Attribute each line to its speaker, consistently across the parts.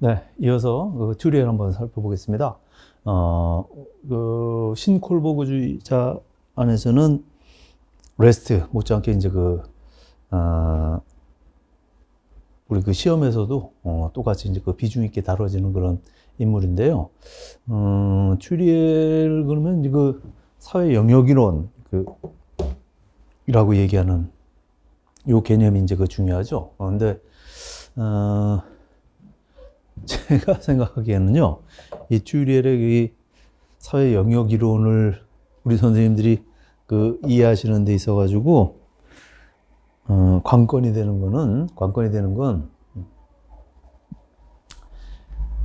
Speaker 1: 네, 이어서 그 튜리엘 한번 살펴보겠습니다. 신콜버그주의자 안에서는 레스트 못지않게 이제 우리 그 시험에서도 똑같이 이제 그 비중 있게 다뤄지는 그런 인물인데요. 튜리엘 그러면 이제 그 사회 영역이론 이라고 얘기하는 요 개념이 이제 중요하죠. 근데 제가 생각하기에는요, 이 튜리엘의 이 사회 영역 이론을 우리 선생님들이 이해하시는 데 있어가지고, 관건이 되는 건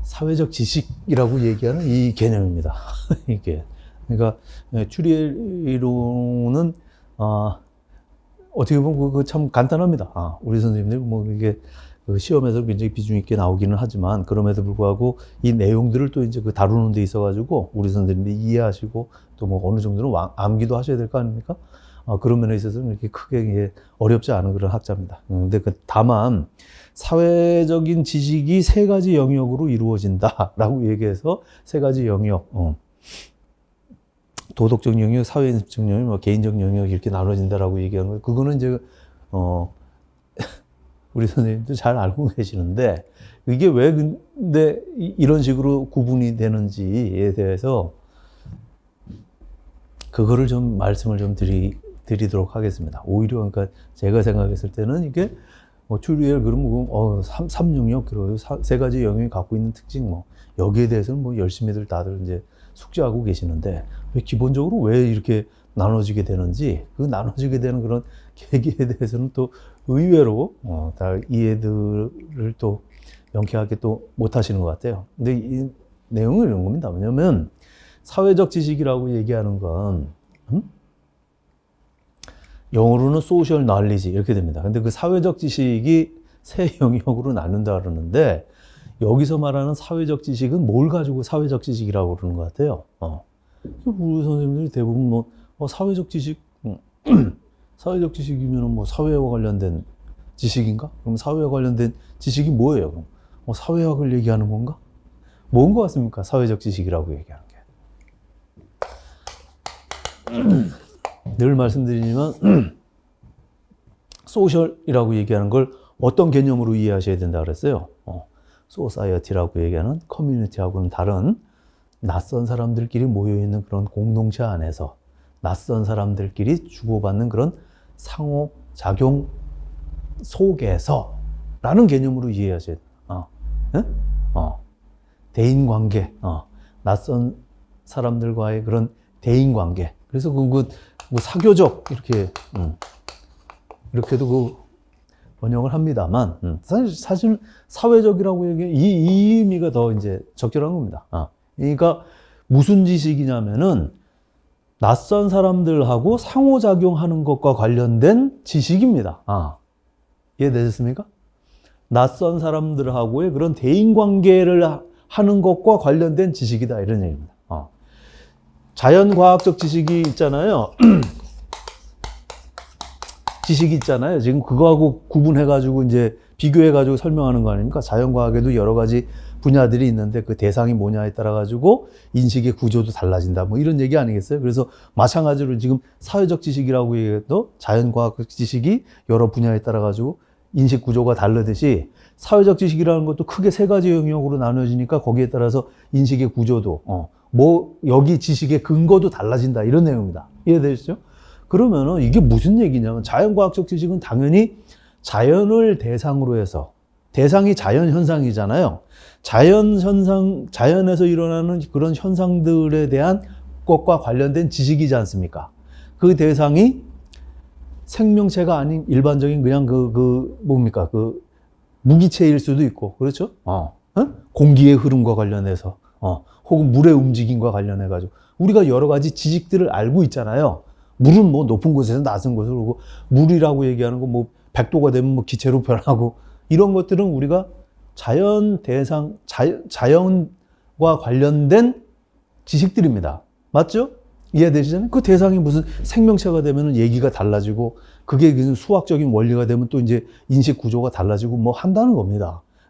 Speaker 1: 사회적 지식이라고 얘기하는 이 개념입니다. 이게. 그러니까, 튜리엘 이론은, 어떻게 보면 참 간단합니다. 우리 선생님들 이게 시험에서 굉장히 비중 있게 나오기는 하지만, 그럼에도 불구하고 이 내용들을 또 이제 다루는 데 있어가지고 우리 선생님들이 이해하시고 또 어느 정도는 암기도 하셔야 될 거 아닙니까? 그런 면에 있어서는 이렇게 크게 어렵지 않은 그런 학자입니다. 근데 다만 사회적인 지식이 세 가지 영역으로 이루어진다라고 얘기해서 세 가지 영역, 도덕적 영역, 사회적 영역, 개인적 영역 이렇게 나눠진다라고 얘기하는 거예요. 그거는 이제 우리 선생님도 잘 알고 계시는데, 이게 왜 근데 이런 식으로 구분이 되는지에 대해서 그거를 좀 말씀을 좀 드리도록 하겠습니다. 오히려 그러니까 제가 생각했을 때는 이게 튜리엘 그러면 삼영역 그리고 세 가지 영역이 갖고 있는 특징 여기에 대해서는 열심히들 다들 이제 숙지하고 계시는데, 기본적으로 왜 이렇게 나눠지게 되는지, 그 나눠지게 되는 그런 계기에 대해서는 또 의외로 다 이해들을 또 명쾌하게 또 못 하시는 것 같아요. 근데 이 내용은 이런 겁니다. 왜냐면 사회적 지식이라고 얘기하는 건 영어로는 social knowledge 이렇게 됩니다. 근데 그 사회적 지식이 세 영역으로 나눈다 그러는데, 여기서 말하는 사회적 지식은 뭘 가지고 사회적 지식이라고 그러는 것 같아요. 우리 선생님들이 대부분 사회적 지식, 사회적 지식이면 사회와 관련된 지식인가? 그럼 사회와 관련된 지식이 뭐예요? 그럼 사회학을 얘기하는 건가? 뭔 것 같습니까? 사회적 지식이라고 얘기하는 게. 늘 말씀드리지만 소셜이라고 얘기하는 걸 어떤 개념으로 이해하셔야 된다 그랬어요. 소사이어티라고 얘기하는 커뮤니티하고는 다른 낯선 사람들끼리 모여있는 그런 공동체 안에서 낯선 사람들끼리 주고받는 그런 상호작용 속에서 라는 개념으로 이해하셔야 돼요. 대인관계, 낯선 사람들과의 그런 대인관계. 그래서 사교적 이렇게도 번역을 합니다만, 사실 사회적이라고 얘기해 이 의미가 더 이제 적절한 겁니다. 그러니까 무슨 지식이냐면은 낯선 사람들하고 상호작용하는 것과 관련된 지식입니다. 이해되셨습니까? 낯선 사람들하고의 그런 대인관계를 하는 것과 관련된 지식이다, 이런 얘기입니다. 자연과학적 지식이 있잖아요. 지식이 있잖아요. 지금 그거하고 구분해가지고 이제 비교해가지고 설명하는 거 아닙니까? 자연과학에도 여러 가지 분야들이 있는데 그 대상이 뭐냐에 따라가지고 인식의 구조도 달라진다. 이런 얘기 아니겠어요? 그래서 마찬가지로 지금 사회적 지식이라고 얘기해도 자연과학 지식이 여러 분야에 따라가지고 인식 구조가 다르듯이 사회적 지식이라는 것도 크게 세 가지 영역으로 나눠지니까 거기에 따라서 인식의 구조도, 여기 지식의 근거도 달라진다. 이런 내용입니다. 이해되시죠? 그러면은 이게 무슨 얘기냐면, 자연과학적 지식은 당연히 자연을 대상으로 해서, 대상이 자연 현상이잖아요. 자연에서 일어나는 그런 현상들에 대한 것과 관련된 지식이지 않습니까? 그 대상이 생명체가 아닌 일반적인 그냥 뭡니까? 무기체일 수도 있고, 그렇죠? 공기의 흐름과 관련해서, 혹은 물의 움직임과 관련해가지고, 우리가 여러 가지 지식들을 알고 있잖아요. 물은 높은 곳에서 낮은 곳으로 오고, 물이라고 얘기하는 거 100도가 되면 기체로 변하고, 이런 것들은 우리가 자연과 관련된 지식들입니다. 맞죠? 이해되시잖아요? 그 대상이 무슨 생명체가 되면 얘기가 달라지고, 그게 수학적인 원리가 되면 또 이제 인식 구조가 달라지고 한다는 겁니다.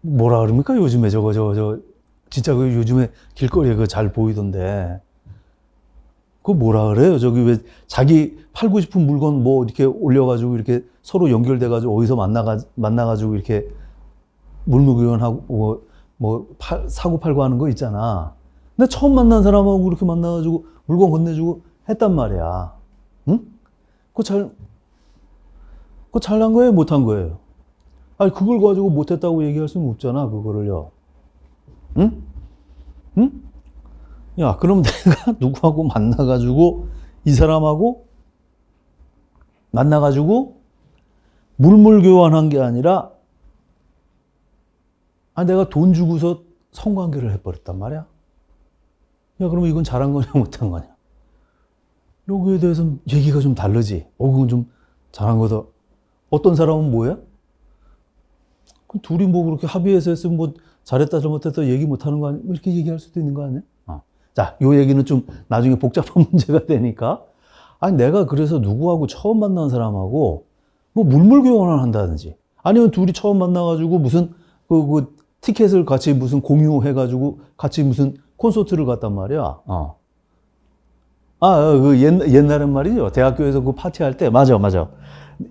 Speaker 1: 뭐라 그럽니까? 요즘에 저 진짜 그 요즘에 길거리에 그 잘 보이던데. 그거 뭐라 그래요? 저기 왜 자기 팔고 싶은 물건 뭐 이렇게 올려가지고 이렇게 서로 연결돼가지고 어디서 만나가지고 이렇게 물물교환하고 사고 팔고 하는 거 있잖아. 근데 처음 만난 사람하고 그렇게 만나가지고 물건 건네주고 했단 말이야. 응? 그거 잘난 거예요? 못한 거예요? 아니, 그걸 가지고 못했다고 얘기할 수는 없잖아, 그거를요. 응? 응? 야, 그럼 내가 누구하고 만나가지고, 이 사람하고 만나가지고, 물물 교환한 게 아니라, 내가 돈 주고서 성관계를 해버렸단 말이야. 야, 그러면 이건 잘한 거냐, 못한 거냐? 여기에 대해서는 얘기가 좀 다르지. 그건 좀 잘한 거다. 어떤 사람은 뭐야? 그럼 둘이 뭐 그렇게 합의해서 했으면 뭐 잘했다 잘못했다 얘기 못하는 거 아니야? 이렇게 얘기할 수도 있는 거 아니야? 자, 요 얘기는 좀 나중에 복잡한 문제가 되니까. 아니, 내가 그래서 누구하고 처음 만난 사람하고 뭐 물물 교환을 한다든지 아니면 둘이 처음 만나가지고 무슨 그 티켓을 같이 무슨 공유해가지고 같이 무슨 콘서트를 갔단 말이야. 옛날엔 말이죠. 대학교에서 그 파티할 때, 맞아.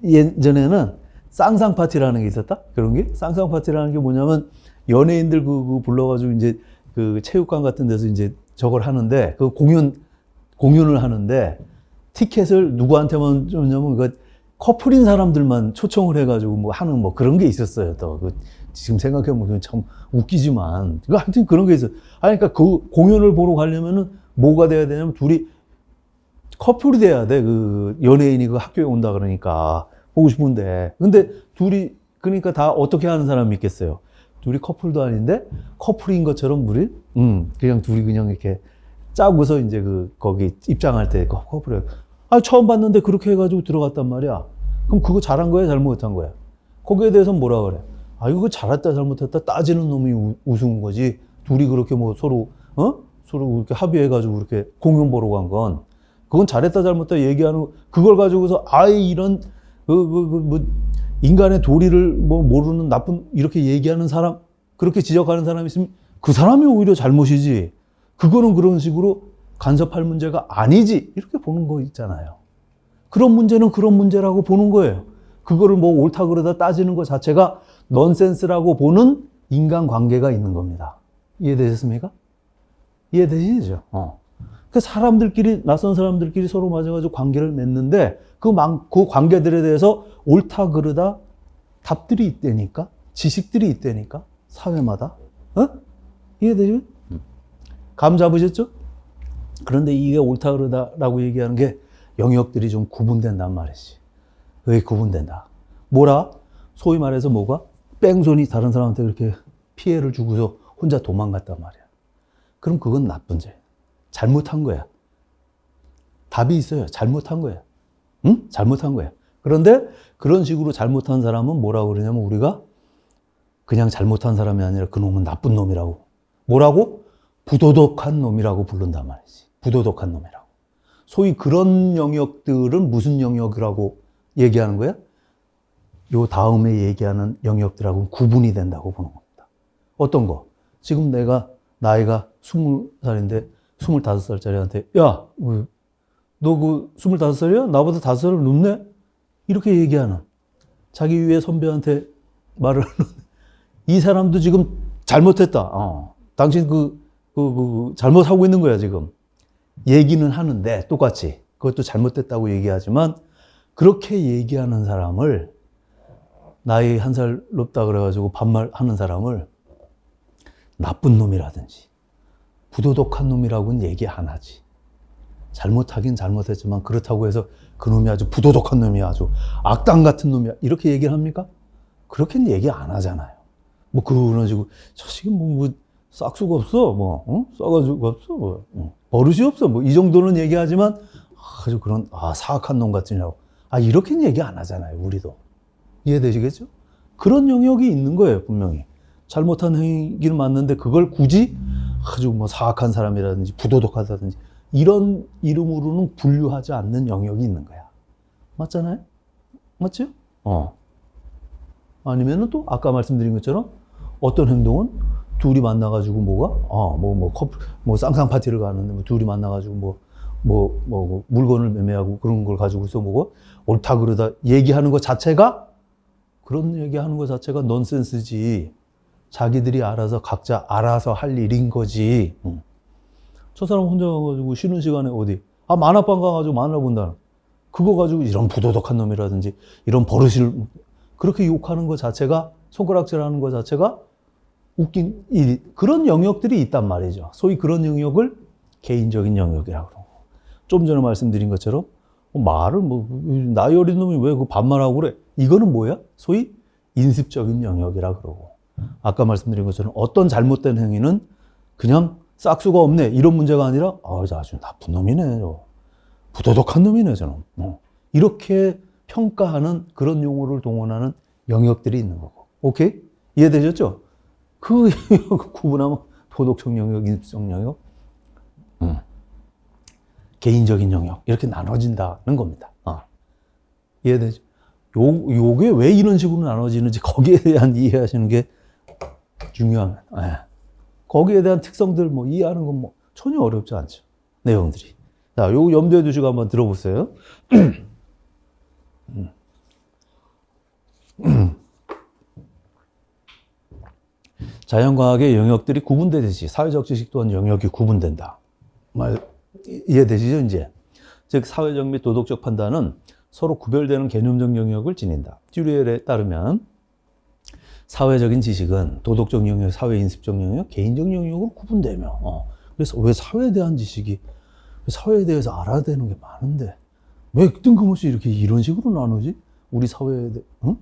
Speaker 1: 예전에는 쌍쌍 파티라는 게 있었다? 그런 게? 쌍쌍 파티라는 게 뭐냐면, 연예인들 그 불러가지고 이제 그 체육관 같은 데서 이제 저걸 하는데, 그 공연을 하는데, 티켓을 누구한테만 줬냐면, 그 커플인 사람들만 초청을 해가지고 뭐 하는 뭐 그런 게 있었어요. 또. 지금 생각해보면 참 웃기지만. 하여튼 그런 게 있어요. 그러니까 그 공연을 보러 가려면은 뭐가 돼야 되냐면, 둘이 커플이 돼야 돼. 그 연예인이 그 학교에 온다 그러니까 보고 싶은데. 근데 둘이 그러니까 다 어떻게 하는 사람이 있겠어요? 둘이 커플도 아닌데 커플인 것처럼 그냥 둘이 그냥 이렇게 짜고서 이제 거기 입장할 때 커플에 처음 봤는데 그렇게 해가지고 들어갔단 말이야. 그럼 그거 잘한 거야, 잘못한 거야? 거기에 대해서는 뭐라 그래? 이거 잘했다 잘못했다 따지는 놈이 우스운 거지. 둘이 그렇게 뭐 서로 이렇게 합의해가지고 이렇게 공연 보러 간 건. 그건 잘했다 잘못했다 얘기하는 그걸 가지고서 이런 뭐 인간의 도리를 뭐 모르는 나쁜 이렇게 얘기하는 사람 그렇게 지적하는 사람이 있으면 그 사람이 오히려 잘못이지. 그거는 그런 식으로 간섭할 문제가 아니지 이렇게 보는 거 있잖아요. 그런 문제는 그런 문제라고 보는 거예요. 그거를 뭐 옳다 그러다 따지는 것 자체가 넌센스라고 보는 인간관계가 있는 겁니다. 이해되셨습니까? 이해되시죠? 그 사람들끼리 낯선 사람들끼리 서로 맞아가지고 관계를 맺는데 그 관계들에 대해서 옳다 그르다 답들이 있다니까 지식들이 있다니까 사회마다 이해되죠? 감 잡으셨죠? 그런데 이게 옳다 그르다라고 얘기하는 게 영역들이 좀 구분된단 말이지. 왜 구분된다? 뭐라? 소위 말해서 뭐가? 뺑소니 다른 사람한테 그렇게 피해를 주고서 혼자 도망갔단 말이야. 그럼 그건 나쁜 죄. 잘못한 거야. 답이 있어요. 잘못한 거야. 응? 잘못한 거야. 그런데 그런 식으로 잘못한 사람은 뭐라고 그러냐면 우리가 그냥 잘못한 사람이 아니라 그 놈은 나쁜 놈이라고. 뭐라고? 부도덕한 놈이라고 부른단 말이지. 부도덕한 놈이라고. 소위 그런 영역들은 무슨 영역이라고 얘기하는 거야? 요 다음에 얘기하는 영역들하고는 구분이 된다고 보는 겁니다. 어떤 거? 지금 내가 나이가 20살인데 25살짜리한테 야, 너 그 25살이야? 나보다 5살 높네? 이렇게 얘기하는 자기 위에 선배한테 말을 하는 이 사람도 지금 잘못했다. 당신 잘못하고 있는 거야, 지금. 얘기는 하는데 똑같이 그것도 잘못됐다고 얘기하지만 그렇게 얘기하는 사람을 나이 1살 높다 그래가지고 반말하는 사람을 나쁜 놈이라든지 부도덕한 놈이라고는 얘기 안 하지. 잘못하긴 잘못했지만 그렇다고 해서 그 놈이 아주 부도덕한 놈이야, 아주 악당 같은 놈이야 이렇게 얘기를 합니까? 그렇게는 얘기 안 하잖아요. 뭐 그런 식으로 자식이 뭐 싹수가 없어, 싸가지고 없어, 버릇이 없어, 이 정도는 얘기하지만 아주 그런 사악한 놈 같으냐고 이렇게는 얘기 안 하잖아요, 우리도. 이해되시겠죠? 그런 영역이 있는 거예요, 분명히. 잘못한 행위는 맞는데 그걸 굳이 아주 사악한 사람이라든지 부도덕하다든지 이런 이름으로는 분류하지 않는 영역이 있는 거야. 맞잖아요? 맞죠? 아니면은 또 아까 말씀드린 것처럼 어떤 행동은 둘이 만나가지고 뭐 쌍쌍 파티를 가는데 뭐 둘이 만나가지고 물건을 매매하고 그런 걸 가지고서 옳다 그러다 얘기하는 것 자체가 그런 얘기하는 것 자체가 넌센스지. 자기들이 알아서 각자 알아서 할 일인 거지. 저 사람 혼자 가가지고 쉬는 시간에 어디 만화방 가가지고 만화 본다는 그거 가지고 이런 부도덕한 놈이라든지 이런 버릇을 그렇게 욕하는 것 자체가 손가락질하는 것 자체가 웃긴 일 그런 영역들이 있단 말이죠. 소위 그런 영역을 개인적인 영역이라고 그러고 좀 전에 말씀드린 것처럼 말을 나이 어린 놈이 왜 그 반말하고 그래? 이거는 뭐야? 소위 인습적인 영역이라 그러고 아까 말씀드린 것처럼 어떤 잘못된 행위는 그냥 싹수가 없네 이런 문제가 아니라 아주 나쁜 놈이네 부도덕한 놈이네 저놈 이렇게 평가하는 그런 용어를 동원하는 영역들이 있는 거고 오케이? 이해되셨죠? 그 영역을 구분하면 도덕적 영역, 인습적 영역, 개인적인 영역 이렇게 나눠진다는 겁니다. 이해되죠? 요게 왜 이런 식으로 나눠지는지 거기에 대한 이해하시는 게 중요합니다. 거기에 대한 특성들 이해하는 건 전혀 어렵지 않죠. 내용들이. 자, 요거 염두에 두시고 한번 들어보세요. 자연과학의 영역들이 구분되듯이 사회적 지식 또한 영역이 구분된다. 이해되시죠, 이제? 즉, 사회적 및 도덕적 판단은 서로 구별되는 개념적 영역을 지닌다. 듀리엘에 따르면 사회적인 지식은 도덕적 영역, 사회인습적 영역, 개인적 영역으로 구분되며 그래서 왜 사회에 대한 지식이 사회에 대해서 알아야 되는 게 많은데 왜 뜬금없이 이런 식으로 나누지? 우리 사회에 대해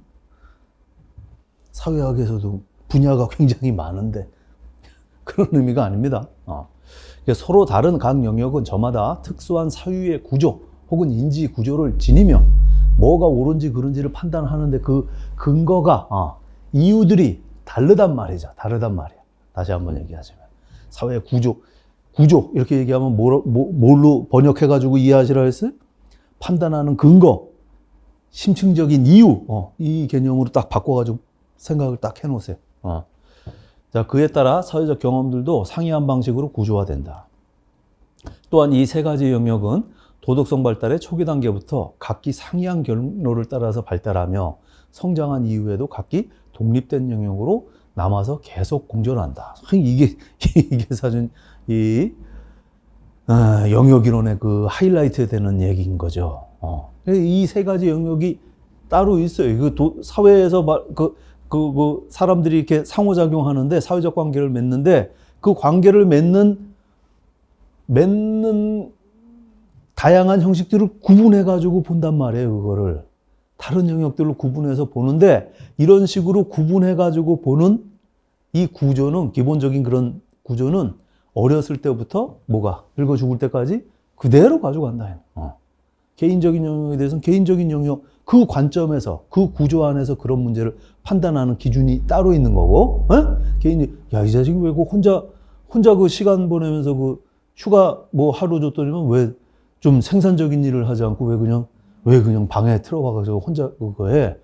Speaker 1: 사회학에서도 분야가 굉장히 많은데 그런 의미가 아닙니다. 서로 다른 각 영역은 저마다 특수한 사유의 구조 혹은 인지 구조를 지니며 뭐가 옳은지 그른지를 판단하는데 그 근거가 이유들이 다르단 말이죠. 다르단 말이야. 다시 한번 얘기하자면 사회 구조 이렇게 얘기하면 뭘로 번역해가지고 이해하시라 했어요? 판단하는 근거, 심층적인 이유 이 개념으로 딱 바꿔가지고 생각을 딱 해놓으세요. 자, 그에 따라 사회적 경험들도 상이한 방식으로 구조화된다. 또한 이 세 가지 영역은 도덕성 발달의 초기 단계부터 각기 상이한 경로를 따라서 발달하며 성장한 이후에도 각기 독립된 영역으로 남아서 계속 공존한다. 이게 사실 영역이론의 그 하이라이트 되는 얘기인 거죠. 이 세 가지 영역이 따로 있어요. 사회에서 사람들이 이렇게 상호작용하는데 사회적 관계를 맺는데 그 관계를 맺는 다양한 형식들을 구분해가지고 본단 말이에요. 그거를. 다른 영역들로 구분해서 보는데 이런 식으로 구분해가지고 보는 이 구조는 기본적인 그런 구조는 어렸을 때부터 늙어 죽을 때까지 그대로 가져간다. 개인적인 영역에 대해서는 개인적인 영역 그 관점에서 그 구조 안에서 그런 문제를 판단하는 기준이 따로 있는 거고 이 자식이 왜 혼자 그 시간 보내면서 그 휴가 하루 줬더니만 왜 좀 생산적인 일을 하지 않고 왜 그냥 방에 들어가가지고 혼자 그거에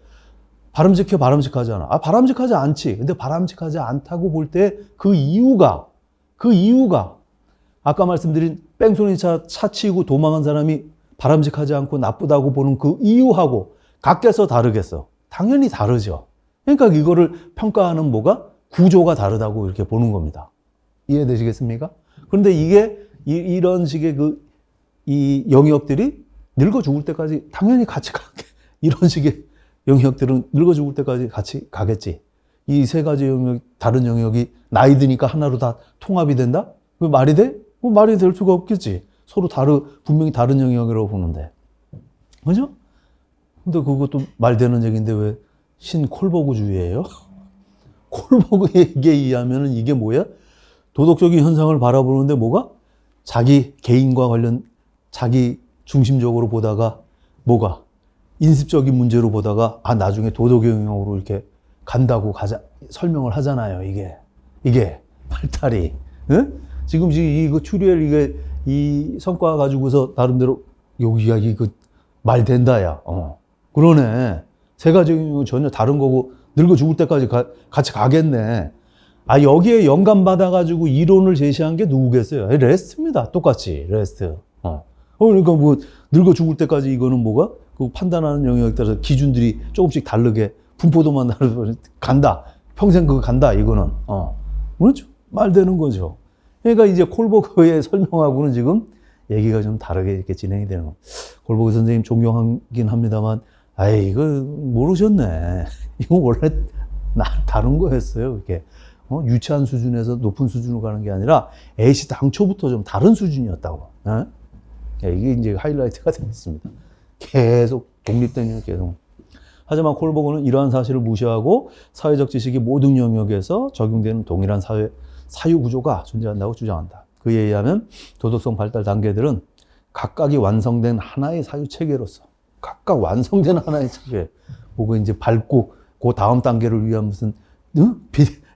Speaker 1: 바람직하지 않아. 바람직하지 않지. 근데 바람직하지 않다고 볼 때 그 이유가 아까 말씀드린 뺑소니 차 치고 도망한 사람이 바람직하지 않고 나쁘다고 보는 그 이유하고 같겠어, 다르겠어? 당연히 다르죠. 그러니까 이거를 평가하는 구조가 다르다고 이렇게 보는 겁니다. 이해되시겠습니까? 그런데 이런 식의 이 영역들이 늙어 죽을 때까지 당연히 같이 이런 식의 영역들은 늙어 죽을 때까지 같이 가겠지. 이 세 가지 영역, 다른 영역이 나이 드니까 하나로 다 통합이 된다? 그 말이 돼? 말이 될 수가 없겠지. 서로 분명히 다른 영역이라고 보는데. 그죠? 근데 그것도 말 되는 얘기인데 왜 신콜버그주의예요? 콜버그에 의하면은 이게 뭐야? 도덕적인 현상을 바라보는데 자기 개인과 자기 중심적으로 보다가 인습적인 문제로 보다가 나중에 도덕의 영역으로 이렇게 간다고 설명을 하잖아요. 이게 발달이. 응? 지금 이거 튜리엘 이 성과 가지고서 나름대로 여기가 말 된다야. 그러네. 세 가지 영역은 전혀 다른 거고 늙어 죽을 때까지 같이 가겠네. 여기에 영감 받아가지고 이론을 제시한 게 누구겠어요? 레스트입니다. 똑같이 레스트. 그러니까 뭐 늙어 죽을 때까지 이거는 뭐가 그 판단하는 영역에 따라서 기준들이 조금씩 다르게 분포도만 다르게 간다. 평생 그거 간다. 이거는 그렇죠. 말 되는 거죠. 그러니까 이제 콜버그의 설명하고는 지금 얘기가 좀 다르게 이렇게 진행이 되는 거. 콜버그 선생님 존경하긴 합니다만, 이거 모르셨네. 이거 원래 다른 거였어요. 이렇게 유치한 수준에서 높은 수준으로 가는 게 아니라 애시 당초부터 좀 다른 수준이었다고. 이게 이제 하이라이트가 되겠습니다. 계속 독립된 계속. 하지만 콜버그는 이러한 사실을 무시하고 사회적 지식이 모든 영역에서 적용되는 동일한 사유 구조가 존재한다고 주장한다. 그에 의하면 도덕성 발달 단계들은 각각이 완성된 하나의 사유 체계로서 각각 완성된 하나의 체계, 혹은 이제 밟고 그 다음 단계를 위한 무슨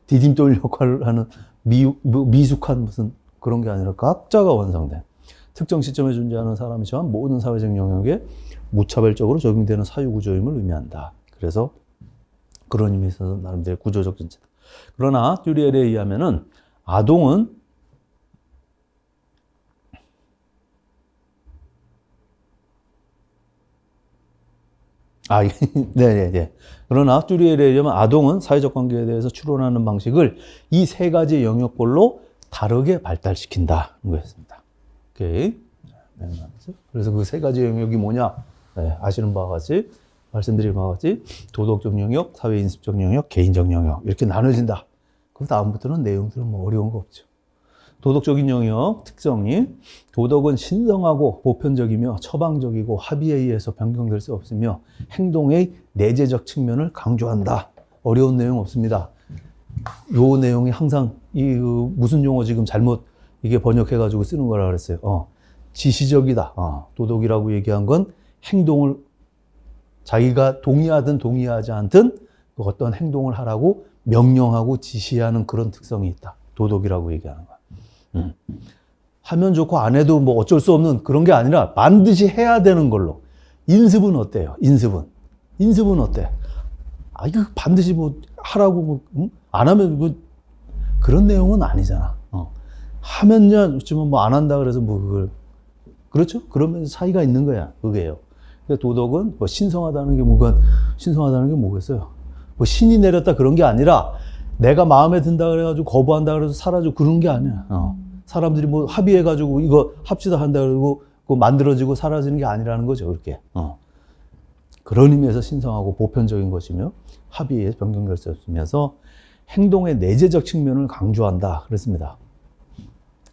Speaker 1: 디딤돌 역할을 하는 미숙한 무슨 그런 게 아니라 각자가 완성된 특정 시점에 존재하는 사람이지만 모든 사회적 영역에 무차별적으로 적용되는 사유 구조임을 의미한다. 그래서 그런 의미에서 나름대로 구조적 전체다. 그러나 듀리엘에 의하면은 아동은 네네네. 그러나 듀리엘에 의하면 아동은 사회적 관계에 대해서 추론하는 방식을 이 세 가지 영역별로 다르게 발달시킨다. 이거였습니다. 오케이. 그래서 그 세 가지 영역이 뭐냐? 아시는 바와 같이, 말씀드린 바와 같이, 도덕적 영역, 사회인습적 영역, 개인적 영역. 이렇게 나눠진다. 그 다음부터는 내용들은 뭐 어려운 거 없죠. 도덕적인 영역 특성이 도덕은 신성하고 보편적이며 처방적이고 합의에 의해서 변경될 수 없으며 행동의 내재적 측면을 강조한다. 어려운 내용 없습니다. 요 내용이 항상 무슨 용어 지금 잘못 이게 번역해가지고 쓰는 거라 그랬어요. 지시적이다. 도덕이라고 얘기한 건 행동을 자기가 동의하든 동의하지 않든 어떤 행동을 하라고 명령하고 지시하는 그런 특성이 있다. 도덕이라고 얘기하는 거야. 하면 좋고 안 해도 뭐 어쩔 수 없는 그런 게 아니라 반드시 해야 되는 걸로. 인습은 어때요? 인습은 어때? 이거 반드시 뭐 하라고 안 하면 뭐 그런 내용은 아니잖아. 하면야 그렇지만 뭐 안 한다 그래서 뭐 그걸 그렇죠? 그러면 차이가 있는 거야. 그게요. 그러니까 도덕은 뭐 신성하다는 게 뭐겠어요? 뭐 신이 내렸다 그런 게 아니라 내가 마음에 든다 그래가지고 거부한다 그래서 사라지고 그런 게 아니야. 사람들이 뭐 합의해가지고 이거 합시다 한다 그러고 그거 만들어지고 사라지는 게 아니라는 거죠. 그렇게. 그런 의미에서 신성하고 보편적인 것이며 합의에 변경될 수 없으면서 행동의 내재적 측면을 강조한다. 그랬습니다.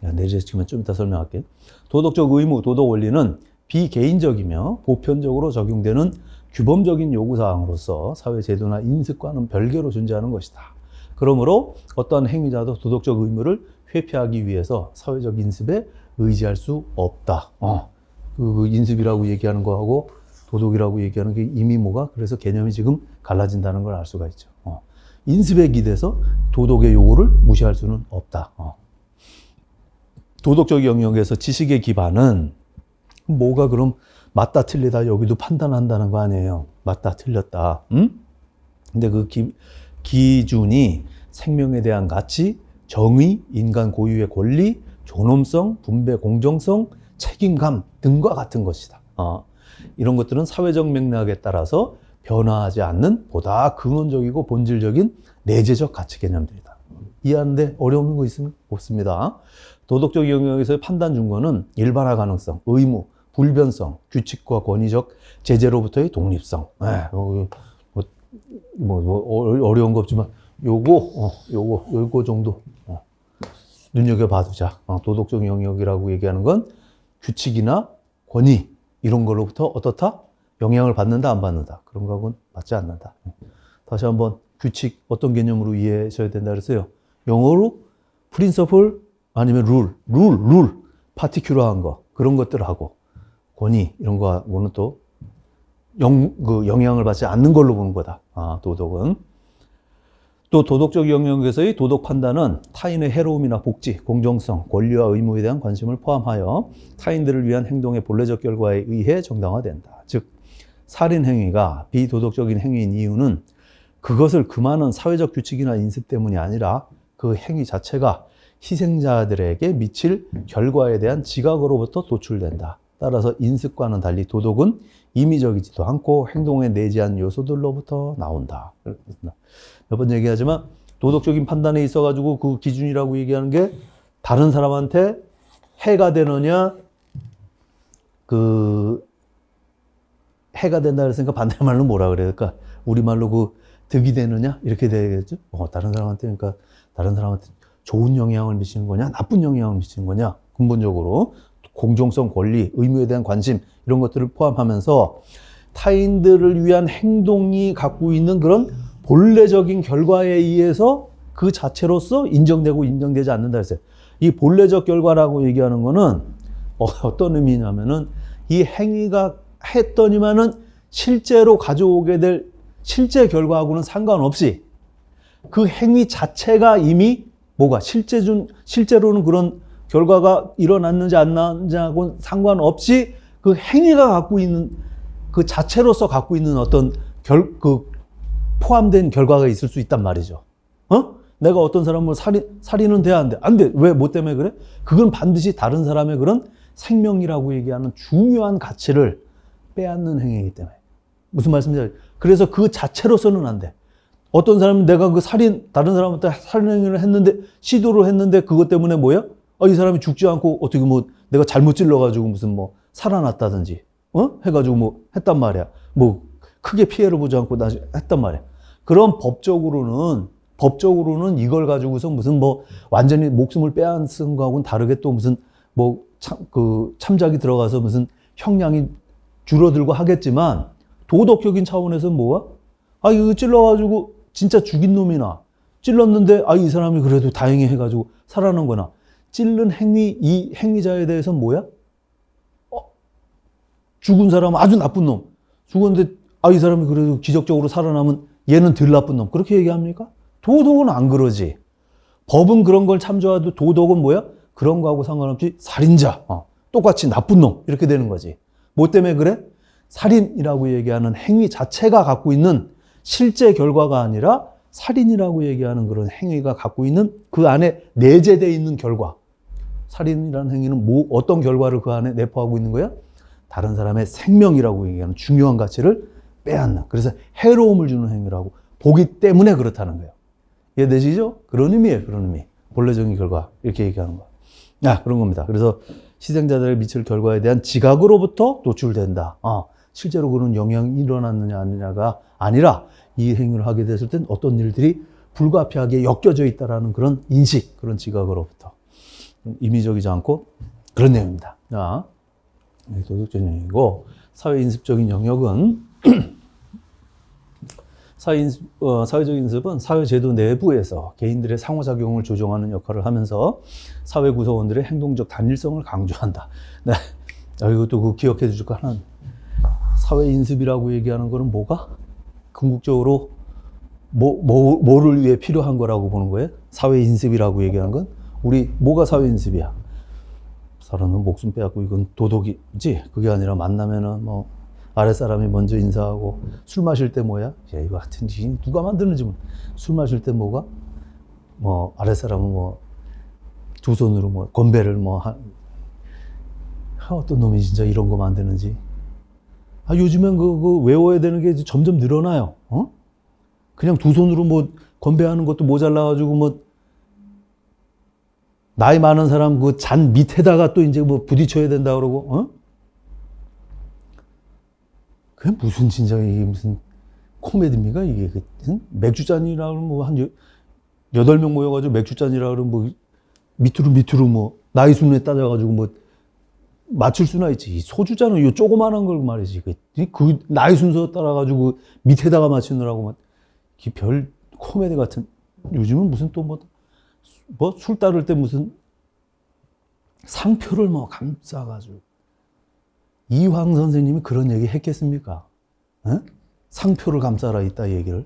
Speaker 1: 내재적 측면 좀 이따 설명할게요. 도덕적 의무, 도덕 원리는 비개인적이며 보편적으로 적용되는 규범적인 요구사항으로서 사회 제도나 인습과는 별개로 존재하는 것이다. 그러므로 어떤 행위자도 도덕적 의무를 회피하기 위해서 사회적 인습에 의지할 수 없다. 그 인습이라고 얘기하는 거하고 도덕이라고 얘기하는 게 이미 뭐가 그래서 개념이 지금 갈라진다는 걸 알 수가 있죠. 인습에 기대서 도덕의 요구를 무시할 수는 없다. 도덕적 영역에서 지식의 기반은 뭐가 그럼 맞다 틀리다 여기도 판단한다는 거 아니에요. 맞다 틀렸다. 근데 그 기준이 생명에 대한 가치, 정의, 인간 고유의 권리, 존엄성, 분배 공정성, 책임감 등과 같은 것이다. 이런 것들은 사회적 맥락에 따라서 변화하지 않는 보다 근원적이고 본질적인 내재적 가치 개념들이다. 이해하는데 어려운 거 있으면 없습니다. 도덕적 영역에서의 판단 준거는 일반화 가능성, 의무, 불변성, 규칙과 권위적 제재로부터의 독립성. 어려운 거 없지만 요거 정도 눈여겨봐두자. 도덕적 영역이라고 얘기하는 건 규칙이나 권위 이런 걸로부터 어떻다? 영향을 받는다 안 받는다. 그런 거하고는 맞지 않는다. 다시 한번 규칙 어떤 개념으로 이해하셔야 된다 그랬어요. 영어로 principle 아니면 룰 파티큘러한 거 그런 것들하고 권위 이런 거하고는 또 영향을 받지 않는 걸로 보는 거다. 도덕은. 또 도덕적 영역에서의 도덕 판단은 타인의 해로움이나 복지, 공정성, 권리와 의무에 대한 관심을 포함하여 타인들을 위한 행동의 본래적 결과에 의해 정당화된다. 즉 살인 행위가 비도덕적인 행위인 이유는 그것을 금하는 사회적 규칙이나 인습 때문이 아니라 그 행위 자체가 희생자들에게 미칠 결과에 대한 지각으로부터 도출된다. 따라서 인습과는 달리 도덕은 임의적이지도 않고 행동에 내재한 요소들로부터 나온다. 몇 번 얘기하지만 도덕적인 판단에 있어가지고 그 기준이라고 얘기하는 게 다른 사람한테 해가 되느냐, 그 해가 된다 그랬으니까 반대말로 뭐라 그래야 될까? 우리말로 그 득이 되느냐? 이렇게 되겠죠? 다른 사람한테, 그러니까 다른 사람한테 좋은 영향을 미치는 거냐? 나쁜 영향을 미치는 거냐? 근본적으로 공정성, 권리, 의무에 대한 관심 이런 것들을 포함하면서 타인들을 위한 행동이 갖고 있는 그런 본래적인 결과에 의해서 그 자체로서 인정되고 인정되지 않는다 했어요. 이 본래적 결과라고 얘기하는 거는 어떤 의미냐면은 이 행위가 했더니만은 실제로 가져오게 될 실제 결과하고는 상관없이 그 행위 자체가 이미 뭐가 실제로는 그런 결과가 일어났는지 안 났는지하고는 상관없이 그 행위가 갖고 있는 그 자체로서 갖고 있는 어떤 포함된 결과가 있을 수 있단 말이죠. 내가 어떤 사람을 살인은 돼야 안 돼. 안 돼. 왜? 뭐 때문에 그래? 그건 반드시 다른 사람의 그런 생명이라고 얘기하는 중요한 가치를 빼앗는 행위이기 때문에. 무슨 말씀인지 그래서 그 자체로서는 안 돼. 어떤 사람은 내가 그 다른 사람한테 살인을 했는데, 시도를 했는데 그것 때문에 뭐야? 이 사람이 죽지 않고 어떻게 뭐 내가 잘못 찔러가지고 무슨 뭐 살아났다든지, 해가지고 뭐 했단 말이야. 뭐 크게 피해를 보지 않고 했단 말이야. 그런 법적으로는 이걸 가지고서 무슨 뭐 완전히 목숨을 빼앗은 거하고는 다르게 또 무슨 뭐 참작이 들어가서 무슨 형량이 줄어들고 하겠지만 도덕적인 차원에서는 뭐야? 이거 찔러가지고 진짜 죽인 놈이나 찔렀는데 이 사람이 그래도 다행히 해가지고 살아난 거나 찔른 이 행위자에 대해서는 뭐야? 죽은 사람은 아주 나쁜 놈. 죽었는데 이 사람이 그래도 기적적으로 살아남은 얘는 덜 나쁜 놈. 그렇게 얘기합니까? 도덕은 안 그러지. 법은 그런 걸 참조해도 도덕은 뭐야? 그런 거하고 상관없이 살인자, 똑같이 나쁜 놈 이렇게 되는 거지. 뭐 때문에 그래? 살인이라고 얘기하는 행위 자체가 갖고 있는 실제 결과가 아니라 살인이라고 얘기하는 그런 행위가 갖고 있는 그 안에 내재되어 있는 결과. 살인이라는 행위는 어떤 결과를 그 안에 내포하고 있는 거야? 다른 사람의 생명이라고 얘기하는 중요한 가치를 빼앗는. 그래서 해로움을 주는 행위라고 보기 때문에 그렇다는 거예요. 이해되시죠? 그런 의미예요. 그런 의미. 본래적인 결과. 이렇게 얘기하는 거. 그런 겁니다. 그래서 희생자들의 미칠 결과에 대한 지각으로부터 노출된다. 실제로 그런 영향이 일어났느냐 아니냐가 아니라 이 행위를 하게 됐을 땐 어떤 일들이 불가피하게 엮여져 있다라는 그런 인식, 그런 지각으로부터. 임의적이지 않고 그런 내용입니다. 도덕적인 영역이고, 사회인습적인 영역은 사회적 인습은 사회제도 내부에서 개인들의 상호작용을 조정하는 역할을 하면서 사회 구성원들의 행동적 단일성을 강조한다. 네. 이것도 그 기억해 주실 거 하나. 사회인습이라고 얘기하는 거는 뭐가? 궁극적으로 뭐를 위해 필요한 거라고 보는 거예요? 사회인습이라고 얘기하는 건? 뭐가 사회인습이야? 사람은 목숨 빼앗고 이건 도덕이지? 그게 아니라 만나면은 아랫사람이 먼저 인사하고, 술 마실 때 뭐야? 이거 같은 짓 누가 만드는지 술 마실 때 뭐가? 아랫사람은 두 손으로 건배를 어떤 놈이 진짜 이런 거 만드는지. 요즘엔 그거 외워야 되는 게 점점 늘어나요. 그냥 두 손으로 건배하는 것도 모자라가지고 나이 많은 사람 그 잔 밑에다가 또 이제 부딪혀야 된다 그러고, 그게 무슨 진짜 이게 무슨 코미디입니까? 이게 맥주잔이라 그러면 한 8명 모여가지고 맥주잔이라 그러면 밑으로 나이 순에 따져가지고 맞출 수나 있지. 이 소주잔은 요 조그만한 걸 말이지. 그 나이 순서 따라가지고 밑에다가 맞추느라고 별 코미디 같은. 요즘은 무슨 또 술 따를 때 무슨 상표를 감싸가지고. 이황 선생님이 그런 얘기 했겠습니까? 상표를 감싸라 있다 얘기를.